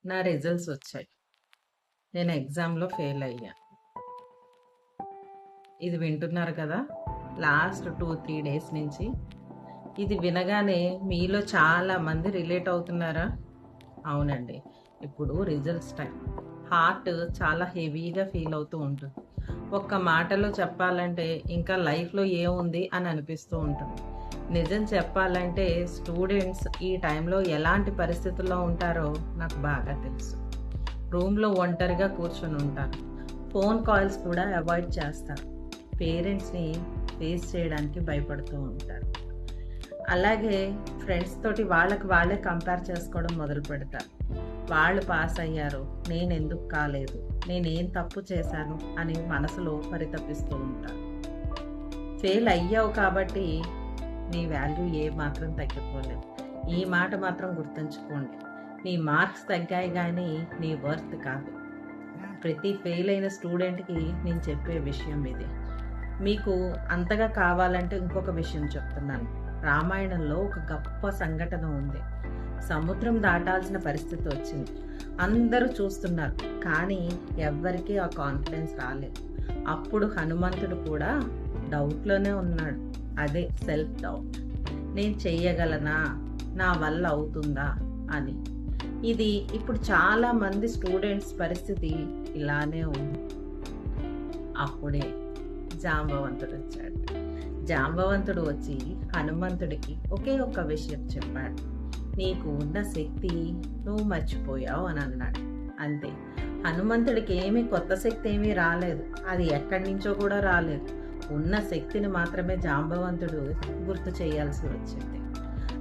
నా రిజల్ట్స్ వచ్చాయి. నేను ఎగ్జామ్‌లో ఫెయిల్ అయ్యా. ఇది వింటున్నారు కదా! లాస్ట్ 2, 3 డేస్ నుంచి. ఇది వినగానే మీలో చాలా మంది రిలేట్ అవుతున్నారా? అవునండి. ఇప్పుడు రిజల్ట్స్ టైం. హార్ట్ చాలా హెవీగా ఫీల్ అవుతూ ఉంటుంది. ఒక్క మాటలో చెప్పాలంటే ఇంకా లైఫ్‌లో ఏముంది అని అనిపిస్తూ ఉంటుంది. నిజం చెప్పాలంటే స్టూడెంట్స్ ఈ టైంలో ఎలాంటి పరిస్థితుల్లో ఉంటారో నాకు బాగా తెలుసు. రూమ్‌లో ఒంటరిగా కూర్చొని ఉంటారు. ఫోన్ కాల్స్ కూడా అవాయిడ్ చేస్తారు. పేరెంట్స్‌ని ఫేస్ చేయడానికి భయపడుతూ ఉంటారు. అలాగే ఫ్రెండ్స్ తోటి వాళ్ళకి వాళ్ళే కంపేర్ చేసుకోవడం మొదలుపెడతారు. వాళ్ళు పాస్ అయ్యారు, నేనెందుకు కాలేదు? నేనేం తప్పు చేశాను? అని మనసులో పరితపిస్తూ ఉంటారు. ఫెయిల్ అయ్యావు కాబట్టి నీ వాల్యూ ఏ మాత్రం తగ్గిపోలేదు. ఈ మాట మాత్రం గుర్తుంచుకోండి. నీ మార్క్స్ తగ్గాయి గానీ నీ వర్త్ కాదు. ప్రతి ఫెయిల్ అయిన స్టూడెంట్‌కి నేను చెప్పే విషయం ఇది. మీకు అంతగా కావాలంటే ఇంకొక విషయం చెప్తున్నాను. రామాయణంలో ఒక గొప్ప సంఘటన ఉంది. సముద్రం దాటాల్సిన పరిస్థితి వచ్చింది. అందరూ చూస్తున్నారు. కానీ ఎవ్వరికీ ఆ కాన్ఫిడెన్స్ రాలేదు. అప్పుడు హనుమంతుడు కూడా డౌట్‌లోనే ఉన్నాడు. అదే సెల్ఫ్ డౌట్. నేను చెయ్యగలనా? నా వల్ల అవుతుందా? అని. ఇది ఇప్పుడు చాలా మంది స్టూడెంట్స్ పరిస్థితి ఇలానే ఉంది. అప్పుడే జాంబవంతుడు వచ్చాడు. జాంబవంతుడు వచ్చి హనుమంతుడికి ఒకే ఒక్క విషయం చెప్పాడు. నీకు ఉన్న శక్తి నువ్వు మర్చిపోయావు అని అన్నాడు. అంతే. హనుమంతుడికి ఏమీ కొత్త శక్తి ఏమీ రాలేదు. అది ఎక్కడి నుంచో కూడా రాలేదు. ఉన్న శక్తిని మాత్రమే జాంబవంతుడు గుర్తు చేయాల్సి వచ్చింది.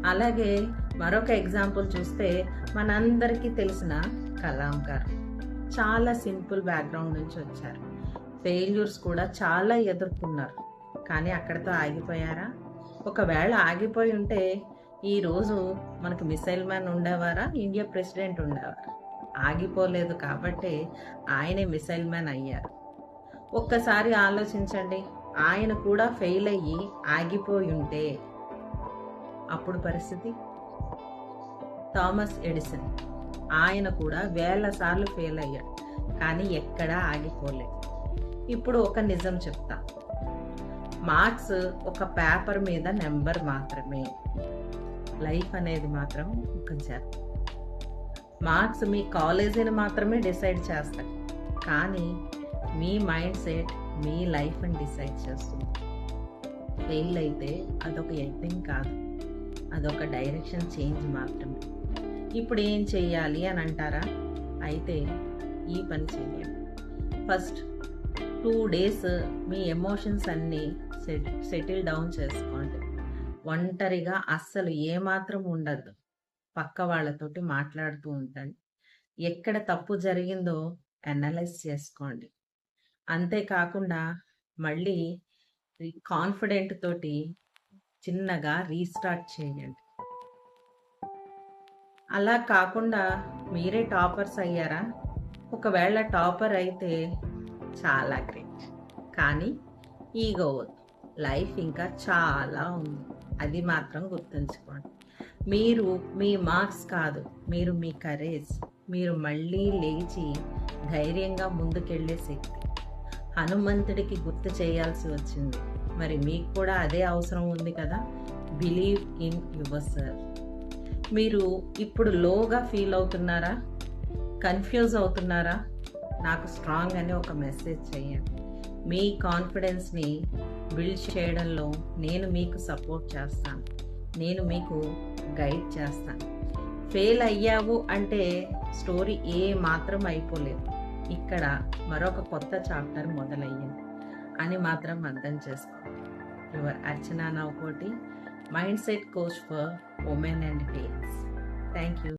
అలాగే మరొక ఎగ్జాంపుల్ చూస్తే మనందరికీ తెలిసిన కలాం గారు చాలా సింపుల్ బ్యాక్గ్రౌండ్ నుంచి వచ్చారు. ఫెయిల్యూర్స్ కూడా చాలా ఎదుర్కొన్నారు. కానీ అక్కడితో ఆగిపోయారా? ఒకవేళ ఆగిపోయి ఉంటే ఈరోజు మనకు మిసైల్ మ్యాన్ ఉండేవారా? ఇండియా ప్రెసిడెంట్ ఉండేవారా? ఆగిపోలేదు కాబట్టి ఆయనే మిసైల్ మ్యాన్ అయ్యారు. ఒక్కసారి ఆలోచించండి. ఆయన కూడా ఫెయిల్ అయ్యి ఆగిపోయి ఉంటే అప్పుడు పరిస్థితి? థామస్ ఎడిసన్ ఆయన కూడా వేల సార్లు ఫెయిల్ అయ్యాడు. కానీ ఎక్కడా ఆగిపోలేదు. ఇప్పుడు ఒక నిజం చెప్తా. మార్క్స్ ఒక పేపర్ మీద నెంబర్ మాత్రమే. లైఫ్ అనేది మాత్రం ఒక జర్నీ. మార్క్స్ మీ కాలేజీని మాత్రమే డిసైడ్ చేస్తాయి. కానీ మీ మైండ్ సెట్ మీ లైఫ్ని డిసైడ్ చేస్తుంది. ఫెయిల్ అయితే అదొక ఎండింగ్ కాదు, అదొక డైరెక్షన్ చేంజ్ మాత్రమే. ఇప్పుడు ఏం చెయ్యాలి అని అంటారా? అయితే ఈ పని చేయండి. ఫస్ట్ 2 డేస్ మీ ఎమోషన్స్ అన్నీ సెటిల్ డౌన్ చేసుకోండి. ఒంటరిగా అస్సలు ఏమాత్రం ఉండద్దు. పక్క వాళ్ళతోటి మాట్లాడుతూ ఉండండి. ఎక్కడ తప్పు జరిగిందో అనలైజ్ చేసుకోండి. అంతేకాకుండా మళ్ళీ కాన్ఫిడెంట్ తోటి చిన్నగా రీస్టార్ట్ చేయండి. అలా కాకుండా మీరే టాపర్స్ అయ్యారా? ఒకవేళ టాపర్ అయితే చాలా గ్రేట్. కానీ ఈగో వద్దు. లైఫ్ ఇంకా చాలా ఉంది. అది మాత్రం గుర్తుంచుకోండి. మీరు మీ మార్క్స్ కాదు, మీరు మీ కరేజ్. మీరు మళ్ళీ లేచి ధైర్యంగా ముందుకెళ్లే శక్తి. హనుమంతుడికి గుర్తు చేయాల్సి వచ్చింది. మరి మీకు కూడా అదే అవసరం ఉంది కదా. Believe in your self. మీరు ఇప్పుడు లోగా ఫీల్ అవుతున్నారా? కన్ఫ్యూజ్ అవుతున్నారా? నాకు స్ట్రాంగ్ అని ఒక మెసేజ్ చేయండి. మీ కాన్ఫిడెన్స్ని బిల్డ్ చేయడంలో నేను మీకు సపోర్ట్ చేస్తాను. నేను మీకు గైడ్ చేస్తాను. ఫెయిల్ అయ్యావు అంటే స్టోరీ ఏ మాత్రం అయిపోలేదు. ఇక్కడ మరొక కొత్త చాప్టర్ మొదలయ్యింది అని మాత్రం అర్థం చేసుకోండి. Your Archana Navakoti, mind set coach for women and teens. Thank you.